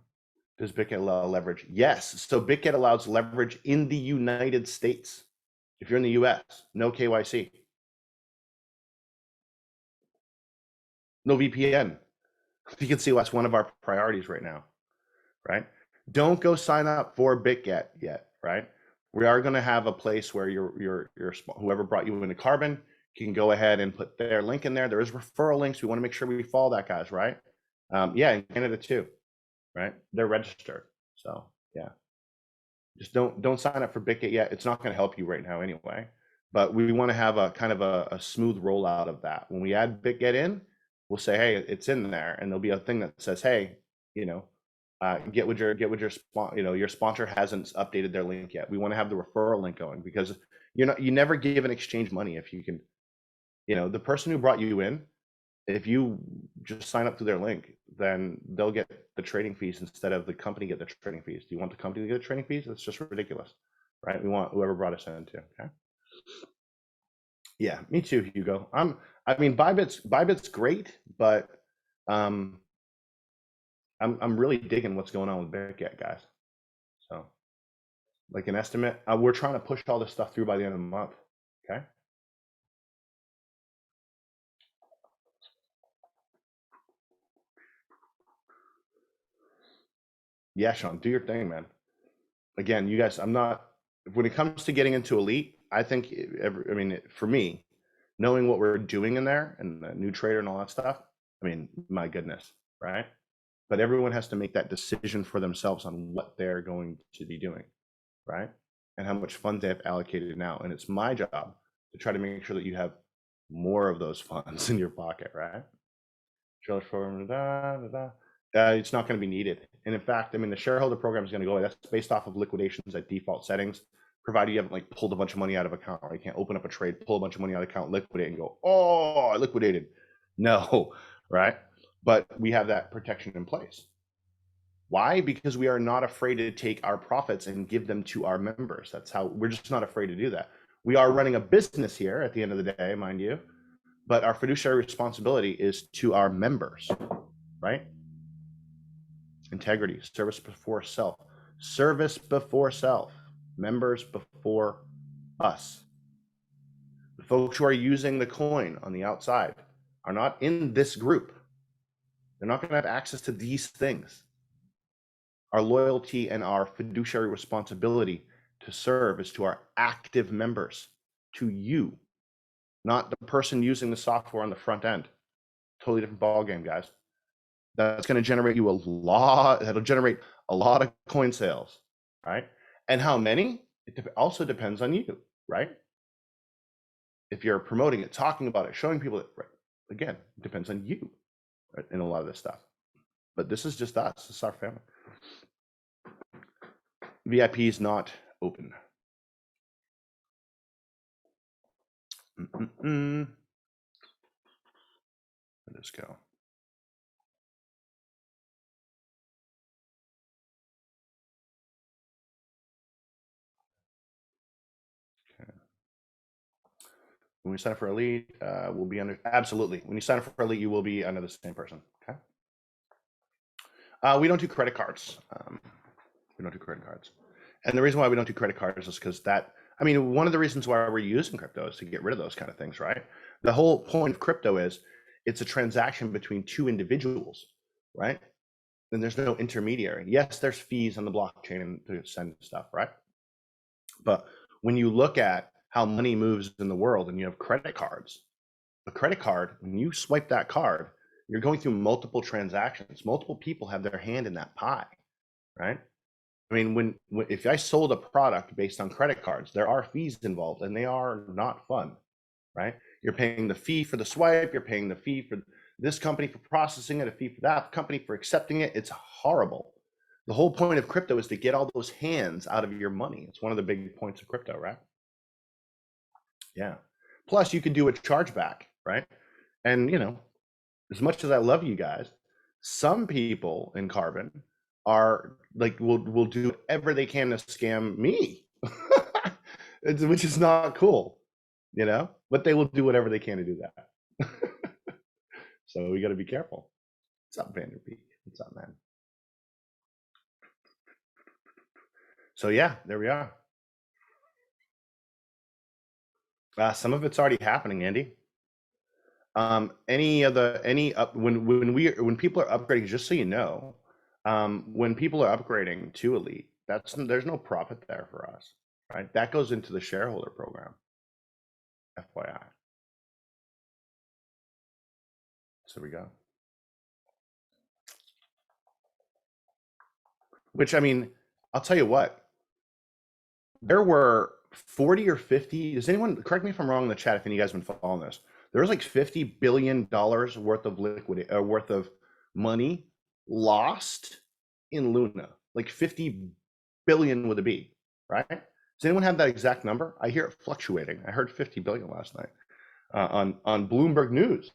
does Bitget allow leverage? Yes. So Bitget allows leverage in the United States. If you're in the US, no KYC. No VPN. You can see that's one of our priorities right now, right? Don't go sign up for Bitget yet, right? We are going to have a place where your whoever brought you into Karbon can go ahead and put their link in there. There is referral links. We want to make sure we follow that, guys, right? Yeah, in Canada too, right? They're registered. So yeah, just don't sign up for Bitget yet. It's not going to help you right now anyway. But we want to have a kind of a smooth rollout of that. When we add Bitget in, we'll say, hey, it's in there, and there'll be a thing that says, hey, you know, get with your sponsor hasn't updated their link yet. We want to have the referral link going, because you never give and exchange money if you can, the person who brought you in, if you just sign up through their link, then they'll get the trading fees instead of the company get the trading fees. Do you want the company to get the trading fees? That's just ridiculous, right? We want whoever brought us in to. Okay. Yeah, me too, Hugo. I mean, Bybit's great, but I'm really digging what's going on with Bitget, guys. So, like an estimate, we're trying to push all this stuff through by the end of the month. Okay. Yeah, Sean, do your thing, man. Again, you guys, when it comes to getting into Elite, I think, for me, knowing what we're doing in there and the new trader and all that stuff, I mean, my goodness, right? But everyone has to make that decision for themselves on what they're going to be doing, right? And how much funds they have allocated now. And it's my job to try to make sure that you have more of those funds in your pocket, right? It's not going to be needed. And in fact, I mean, the shareholder program is going to go away. That's based off of liquidations at default settings, provided you haven't like pulled a bunch of money out of account, or you can't open up a trade, pull a bunch of money out of account, liquidate, and go, oh, I liquidated. No, right? But we have that protection in place. Why? Because we are not afraid to take our profits and give them to our members. That's how we're just not afraid to do that. We are running a business here at the end of the day, mind you, but our fiduciary responsibility is to our members, right? Integrity, service before self, members before us. The folks who are using the coin on the outside are not in this group. They're not going to have access to these things. Our loyalty and our fiduciary responsibility to serve is to our active members, to you, not the person using the software on the front end. Totally different ballgame, guys. That's going to generate you a lot. That'll generate a lot of coin sales, right? And how many? It also depends on you, right? If you're promoting it, talking about it, showing people it, right? Again, it depends on you, right, in a lot of this stuff. But this is just us. This is our family. VIP is not open. Where'd this go? Okay. When we sign up for Elite, we'll be under, absolutely. When you sign up for Elite, you will be under the same person, okay? We don't do credit cards. We don't do credit cards. And the reason why we don't do credit cards is because that, I mean, one of the reasons why we're using crypto is to get rid of those kind of things, right? The whole point of crypto is it's a transaction between two individuals, right? And there's no intermediary. Yes, there's fees on the blockchain and to send stuff, right? But when you look at how money moves in the world and you have credit cards, a credit card, when you swipe that card, you're going through multiple transactions. Multiple people have their hand in that pie, right? I mean, if I sold a product based on credit cards, there are fees involved and they are not fun, right? You're paying the fee for the swipe, you're paying the fee for this company for processing it, a fee for that company for accepting it. It's horrible. The whole point of crypto is to get all those hands out of your money. It's one of the big points of crypto, right? Yeah. Plus, you could do a chargeback, right? And, you know, as much as I love you guys, some people in Karbon are like, will do whatever they can to scam me, which is not cool, you know, but they will do whatever they can to do that. So we got to be careful. What's up, Vanderbeek? What's up, man? So yeah, there we are. Some of it's already happening, Andy. When people are upgrading, just so you know, when people are upgrading to Elite, there's no profit there for us, right? That goes into the shareholder program, FYI. So we go. Which, I mean, I'll tell you what, there were 40 or 50, does anyone, correct me if I'm wrong in the chat if any of you guys have been following this, there was like $50 billion worth of worth of money lost in Luna, like 50 billion with a B, right? Does anyone have that exact number? I hear it fluctuating. I heard 50 billion last night on Bloomberg News,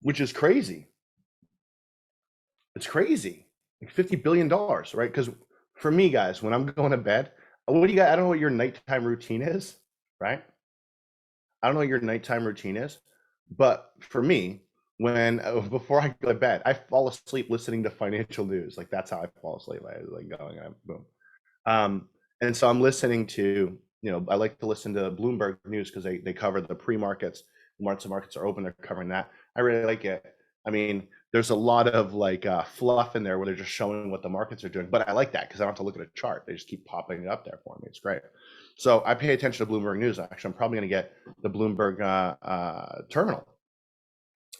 which is crazy. It's crazy, like $50 billion, right? Because for me, guys, when I'm going to bed, what do you got? I don't know what your nighttime routine is, right? I don't know what your nighttime routine is, but for me, when before I go to bed, I fall asleep listening to financial news. Like that's how I fall asleep. I like going, boom. And so I'm listening to, you know, I like to listen to Bloomberg News because they cover the pre-markets. Once the markets are open, they're covering that. I really like it. I mean, there's a lot of like fluff in there where they're just showing what the markets are doing, but I like that because I don't have to look at a chart. They just keep popping it up there for me. It's great. So I pay attention to Bloomberg News. Actually, I'm probably going to get the Bloomberg terminal,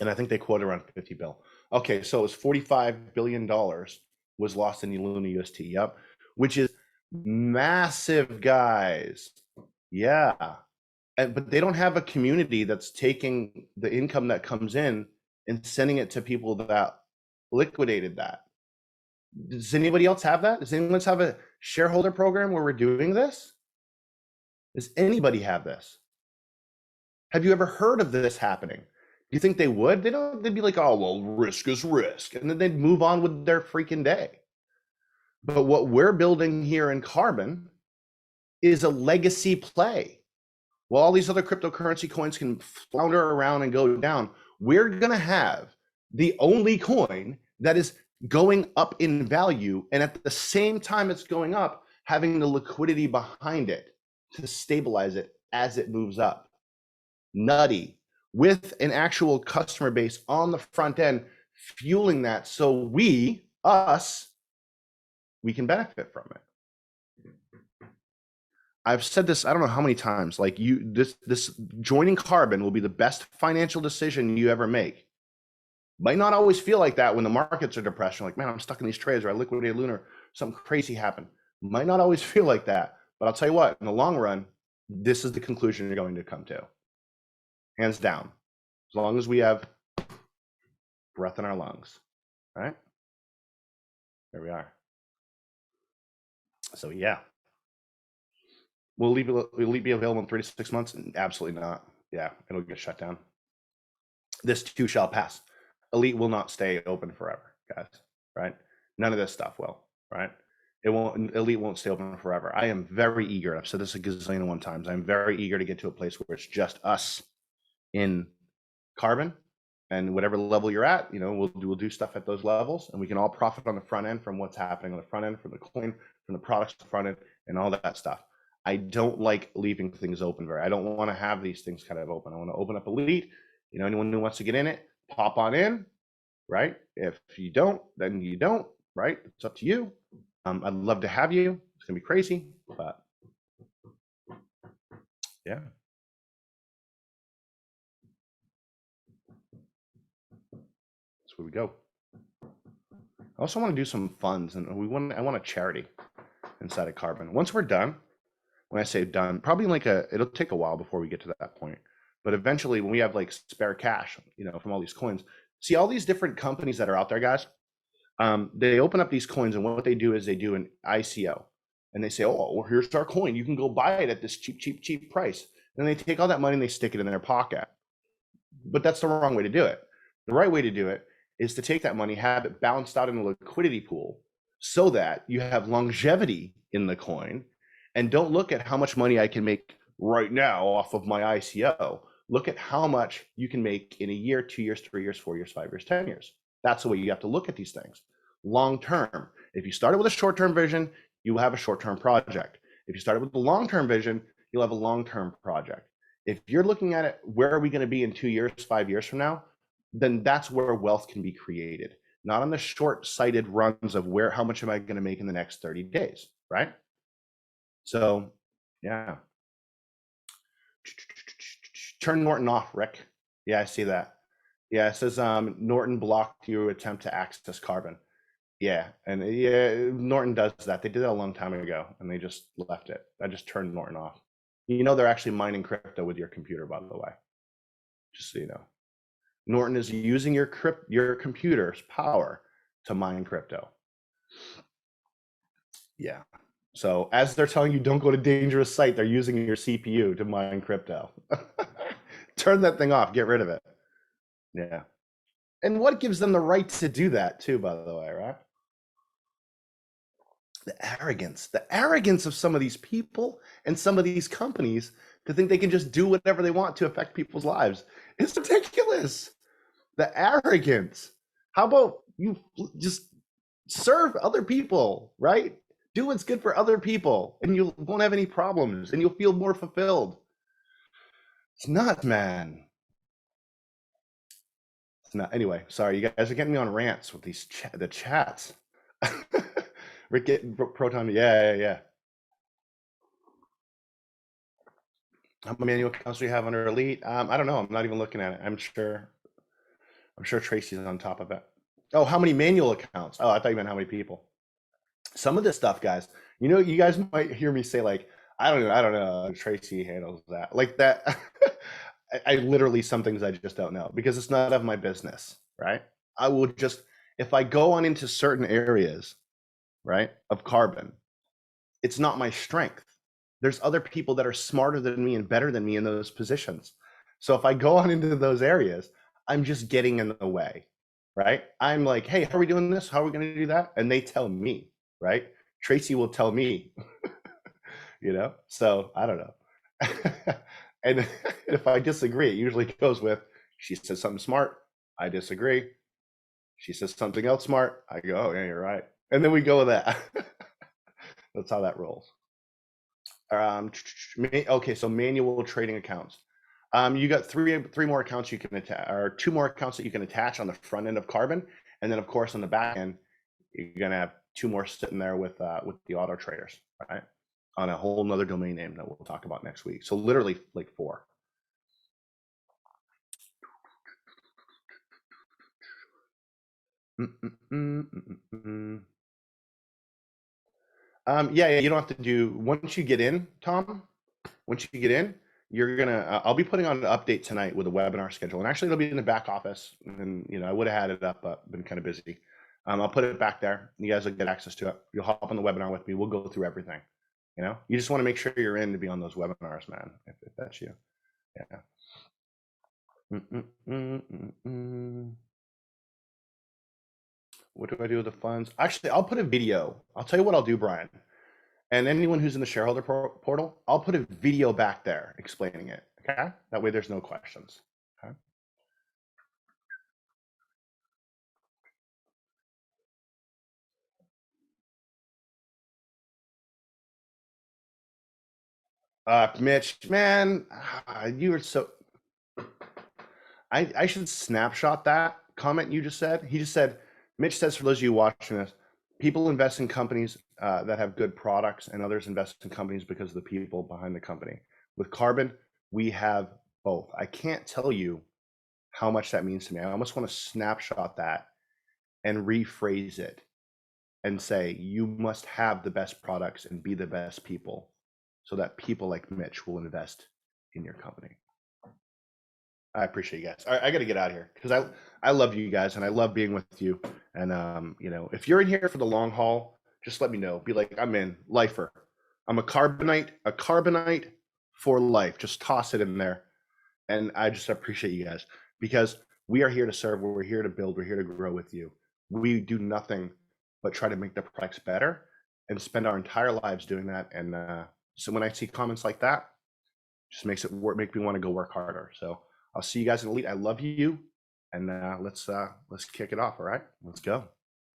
and I think they quoted around 50 bill. Okay, so it was $45 billion was lost in Luna UST. Yep, which is massive, guys. Yeah, but they don't have a community that's taking the income that comes in and sending it to people that liquidated that. Does anybody else have that? Does anyone else have a shareholder program where we're doing this? Does anybody have this? Have you ever heard of this happening? Do you think they would? They don't. They'd be like, oh, well, risk is risk. And then they'd move on with their freaking day. But what we're building here in Karbon is a legacy play. While all these other cryptocurrency coins can flounder around and go down, we're going to have the only coin that is going up in value. And at the same time it's going up, having the liquidity behind it to stabilize it as it moves up. Nutty, with an actual customer base on the front end fueling that, so we can benefit from it. I've said this, I don't know how many times, like this joining Karbon will be the best financial decision you ever make. Might not always feel like that when the markets are depressed. You're like, man, I'm stuck in these trades, or I liquidated Lunar, something crazy happened. Might not always feel like that, but I'll tell you what, in the long run, this is the conclusion you're going to come to. Hands down. As long as we have breath in our lungs, right? There we are. So yeah. Will Elite be available in 3 to 6 months? Absolutely not. Yeah, it'll get shut down. This too shall pass. Elite will not stay open forever, guys, right? None of this stuff will, right? It won't. Elite won't stay open forever. I am very eager. I've said this a gazillion and one times. I'm very eager to get to a place where it's just us in Karbon, and whatever level you're at, you know, we'll do stuff at those levels, and we can all profit on the front end from what's happening on the front end, from the coin, from the products on the front end, and all that stuff. I don't like leaving things open. I don't want to have these things kind of open. I want to open up Elite. You know, anyone who wants to get in it, pop on in, right? If you don't, then you don't, right? It's up to you. I'd love to have you. It's gonna be crazy, but yeah. That's where we go. I also want to do some funds, and I want a charity inside of Karbon. Once we're done, when I say done, probably like it'll take a while before we get to that point. But eventually, when we have like spare cash, you know, from all these coins, see all these different companies that are out there, guys. They open up these coins, and what they do is they do an ICO, and they say, "Oh, well, here's our coin. You can go buy it at this cheap price." And they take all that money and they stick it in their pocket. But that's the wrong way to do it. The right way to do it is to take that money, have it balanced out in a liquidity pool, so that you have longevity in the coin, and don't look at how much money I can make right now off of my ICO. Look at how much you can make in a year, 2 years, 3 years, 4 years, 5 years, 10 years. That's the way you have to look at these things. Long term. If you started with a short-term vision, you will have a short-term project. If you started with a long-term vision, you'll have a long-term project. If you're looking at it, where are we going to be in 2 years, 5 years from now? Then that's where wealth can be created, not on the short-sighted runs of how much am I going to make in the next 30 days, right? So, yeah. Turn Norton off, Rick. Yeah, I see that. Yeah, it says Norton blocked your attempt to access Karbon. Yeah, and yeah, Norton does that. They did that a long time ago, and they just left it. I just turned Norton off. You know they're actually mining crypto with your computer, by the way. Just so you know. Norton is using your computer's power to mine crypto. Yeah. So as they're telling you don't go to dangerous site, they're using your CPU to mine crypto. Turn that thing off. Get rid of it. Yeah. And what gives them the right to do that too, by the way, right? The arrogance of some of these people and some of these companies to think they can just do whatever they want to affect people's lives. It's ridiculous. The arrogance. How about you just serve other people, right? Do what's good for other people, and you won't have any problems, and you'll feel more fulfilled. It's not, man. It's not. Anyway, sorry, you guys are getting me on rants with these the chats. Rick getting Proton. Yeah. How many manual accounts do you have under Elite? I don't know. I'm not even looking at it. I'm sure Tracy's on top of it. Oh, how many manual accounts? Oh, I thought you meant how many people. Some of this stuff, guys, you know, you guys might hear me say like, I don't know, Tracy handles that. Like that. I literally, some things I just don't know because it's not of my business, right? I will just, if I go on into certain areas, right, of Karbon, it's not my strength. There's other people that are smarter than me and better than me in those positions. So if I go on into those areas, I'm just getting in the way, right? I'm like, hey, how are we doing this? How are we going to do that? And they tell me, right? Tracy will tell me, you know? So I don't know. And if I disagree, it usually goes with, she says something smart, I disagree. She says something else smart, I go, oh, yeah, you're right. And then we go with that. That's how that rolls. Okay, so manual trading accounts. You got three more accounts you can attach, or 2 more accounts that you can attach on the front end of Karbon, and then of course on the back end, you're gonna have 2 more sitting there with the auto traders, right? On a whole nother domain name that we'll talk about next week. So literally like 4. Yeah, you don't have to do, once you get in, Tom, once you get in, you're gonna, I'll be putting on an update tonight with a webinar schedule, and actually it'll be in the back office, and I would have had it up, but been kind of busy. I'll put it back there. You guys will get access to it. You'll hop on the webinar with me. We'll go through everything. You just want to make sure you're in to be on those webinars, man, if that's you. Yeah. What do I do with the funds? Actually, I'll put a video. I'll tell you what I'll do, Brian. And anyone who's in the shareholder portal, I'll put a video back there explaining it. Okay. That way there's no questions. Okay. Mitch, man, you were so. I should snapshot that comment you just said. He just said, Mitch says, for those of you watching this, people invest in companies that have good products, and others invest in companies because of the people behind the company. With Karbon, we have both. I can't tell you how much that means to me. I almost want to snapshot that and rephrase it and say, you must have the best products and be the best people so that people like Mitch will invest in your company. I appreciate you guys. I got to get out of here because I love you guys and I love being with you. And if you're in here for the long haul, just let me know. Be like, I'm in, lifer. I'm a carbonite for life. Just toss it in there. And I just appreciate you guys because we are here to serve. We're here to build. We're here to grow with you. We do nothing but try to make the products better and spend our entire lives doing that. And so when I see comments like that, just makes it make me want to go work harder. So I'll see you guys in Elite. I love you, and let's kick it off. All right, let's go.